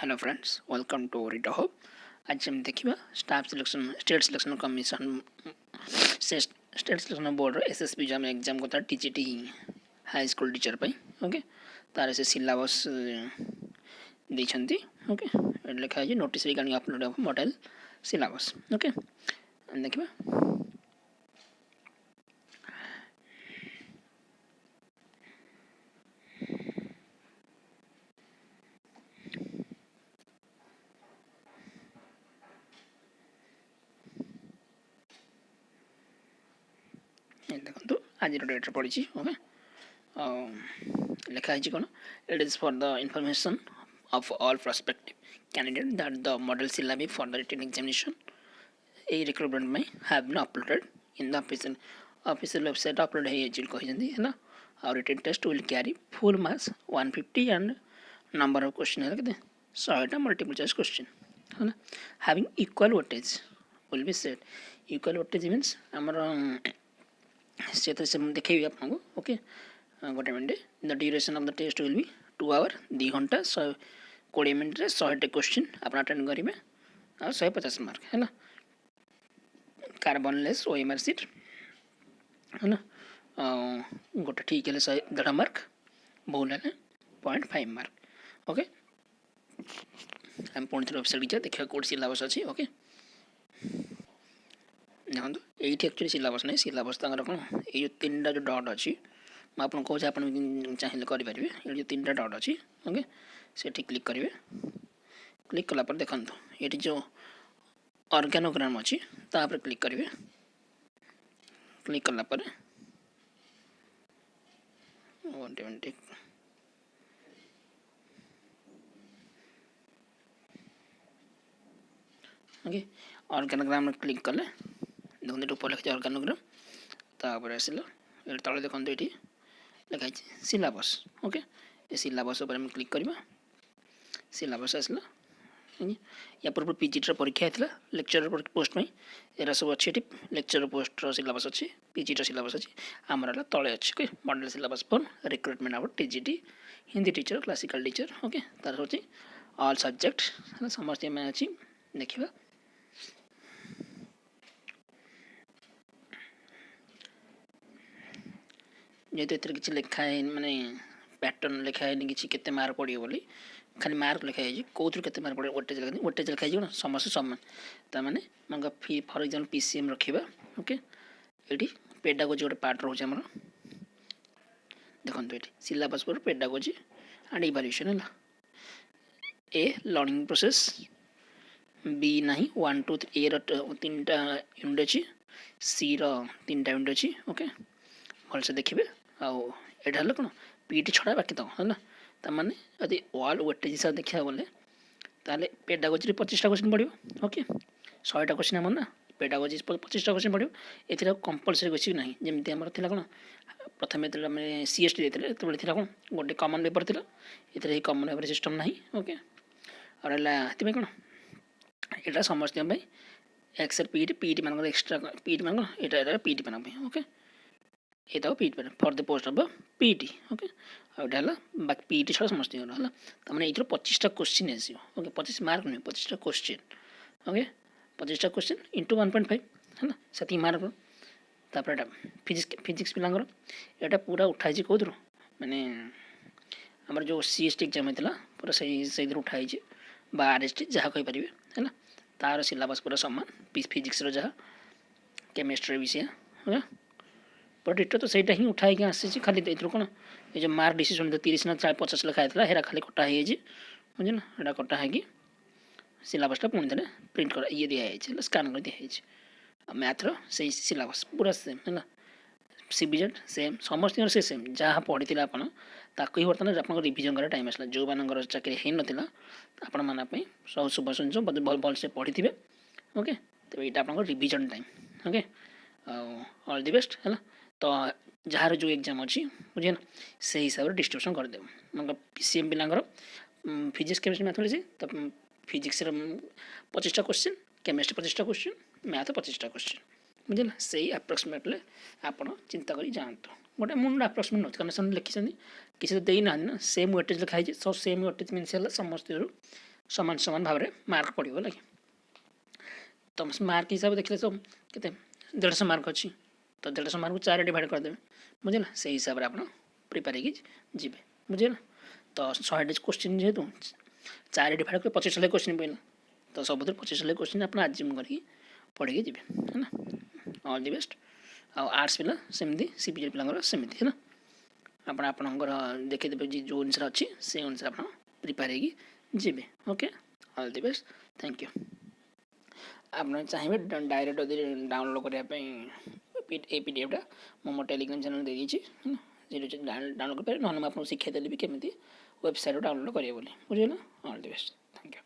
Hello friends, welcome to रिटो होप। आज हम देखिए staff selection state selection commission state selection board SSB जो एग्जाम को टीजीटी हाई स्कूल टीचर पे ओके तार से सिलेबस देछंती ओके लिखा है notice regarding upload of model syllabus okay देखिए देखो आज डेट पड़ी ओके लिखा है कौन it is for the information of all prospective candidates that the model syllabus for the written examination a recruitment may have been uploaded in the official website upload है ना और written test will carry full marks 150 and number of question है कितने 100 multiple choice question है ना having equal weightage will be said equal weightage means हमारा से तो सब देखेंगे आपको ओके गोटे minute the duration of the test will be 2 hour 2 घंटा 20 मिनट 100 क्वेश्चन आप अटेंड करेंगे और 150 मार्क है ना कार्बन लेस ओएमआर सीट है ना गोटे ठीक है 100 मार्क भूल है 0.5 मार्क ओके हम पुणी थे वेबसाइट देखा कौन सिलेबस अच्छी ओके देखो ये एक्चुअली सिलेबस नहीं सिलेबस तक कौन ये तीन जो डट अच्छी मैं आपको कौन आप चाहिए करेंगे ये जो 3टा डट अच्छी ओके से क्लिक करेंगे क्लिक कलापर देखो ये जो ऑर्गेनोग्राम अच्छी तापर क्लिक करेंगे क्लिक कलापर ओके ऑर्गेनोग्राम क्लिक कले देखते ऊपर लिखा ऑर्गेनोग्राम तापर आसला ये तले देखते ये लिखाई सिलेबस ओके ये सिलेबस उपर क्लिक करवा सिलेबस आसला या पूर्व पीजीटी परीक्षा होता लेक्चर पोस्ट में एरा सब अच्छी लेक्चर पोस्ट सिलेबस अच्छी पीजीटी सिलेबस अच्छी आमर तले अच्छे model syllabus for recruitment our TGT Hindi teacher classical teacher okay तार हूँ ऑल सब्जेक्ट है समस्त में अच्छी देखा जेहेतु एथेर किसी लिखा है माने पैटर्न लिखा है कि केते मार्क पड़े बोली खाली मार्क लिखा है कौन के मार्क पड़े ओटेज लिखा है समस्त सामान ताने मैं फॉर एग्जाम्पल पीसीएम रखा ओके ये पेडागोजी गोटे पार्ट रोचे आम देखो ये सिलेबस पर पेडागोजी एंड इवैल्यूएशन है ए लर्निंग प्रोसेस बी ना 1 2 3 ए रा3टा यूनिट अच्छी सी रा3टा यूनिट अच्छी ओके भलसे देखिए आउ कौन पीटी छड़ा बाकी तो है ना ताने यदि ऑल वेटेज हिसाब देखा बोले ताले पेडागोजी 25टा क्वेश्चन पड़ो ओके 100टा क्वेश्चन आम ना पेडागोजी 25टा क्वेश्चन पड़ो ये कंपलसरी क्वेश्चन ना जमी आम कौन प्रथम सीएसटी देते कौन गोटे कमन पेपर थी ये कमन पेपर सिस्टम ना ओके और कौन यहाँ समस्त एक्सेल पीटी पीटी मान एक्सट्रा पीटी मान यहाँ पीटी मान ओके ये PT for the post of PT okay outta बाकी पीटी छड़ा समस्त है तमें ये 25टा क्वेश्चन आसो ओके 25 मार्क नुहे 25टा क्वेश्चन ओके 25टा क्वेश्चन इंटू 1.5 है ना से मार्क तापर फिजिक्स पिलांगर यहाँ पूरा उठाई कौन माने आमर जो सीएसटी एग्जाम होता पूरा से उठाई आरएसटी जहाँ कहीपर है तार सिलेबस पूरा सामान फिजिक्स जहाँ केमिस्ट्री विषय है बट इटा तो सहीटा ही उठाई आसी खाली ये कौन ये जो मार्क डिसीजन 30 ना 50 लिखा था हेरा खाली कटा है बुझे ना यहाँ कटा है सिलेबसटा पुणी थे प्रिंट कर ये दिखाई स्कान कर दिखाई मैथ्र से सिलेबस पूरा सेम है सीबीजेड सेम समस्त से सेम जहाँ पढ़ी थे आपको बर्तमान आप रिविजन कर टाइम आसला जो मान चाकरी हो नाला आपण मानी सब शुभ शुभ भलसे पढ़ी थे ओके तो यहाँ आप revision time okay all the best है तो जार जो एग्जाम अच्छी बुझे ना से हिसाब से डिस्ट्रीब्यूशन करदेव मतलब पीसीएम पिलांर फिजिक्स केमिस्ट्री मैथमेटिक्स तो फिजिक्स 25टा क्वेश्चन केमिस्ट्री 25टा क्वेश्चन मैथ 25टा क्वेश्चन बुझे ना से आप्रोक्सीमेटली आप चिंता कर जातु गोटे मुझे आप्रोक्सीमेट नौ कारण लिखी किसी तो देना ना सेम वेटेज लिखाई सब सेम वेटेज मीन समस्त समान समान भाव में मार्क पड़ो है कि तुम मार्क हिसाब देखिले सब के 150 मार्क अच्छी तो 150 मार्क 4 डिवाइड करदे बुझे से हिसाब से आप प्रिपेयर जी बुझे तो 100 डेज क्वेश्चन जेहेतु 4 डिवाइड कर 25 क्वेश्चन पड़े तो सब 25 क्वेश्चन आप आज्यूम करके पढ़े जी है ना ऑल द बेस्ट आर्ट्स पिला सेमती सीपीजी पिला सेमती है ना आपणकर देखीदेवे जो अनुसार अच्छी से अनुसार आप प्रिपेयर जी okay all the best thank you आप चाहिए डायरेक्ट डाउनलोड करने पीडीएफटा मो टेलीग्राम चैनल दे दीजिए डाउनलोड कर पारे ना आपको शिखाई देली भी केमी वेबसाइट डाउनलोड करेंगे बुझे ना all the best thank you.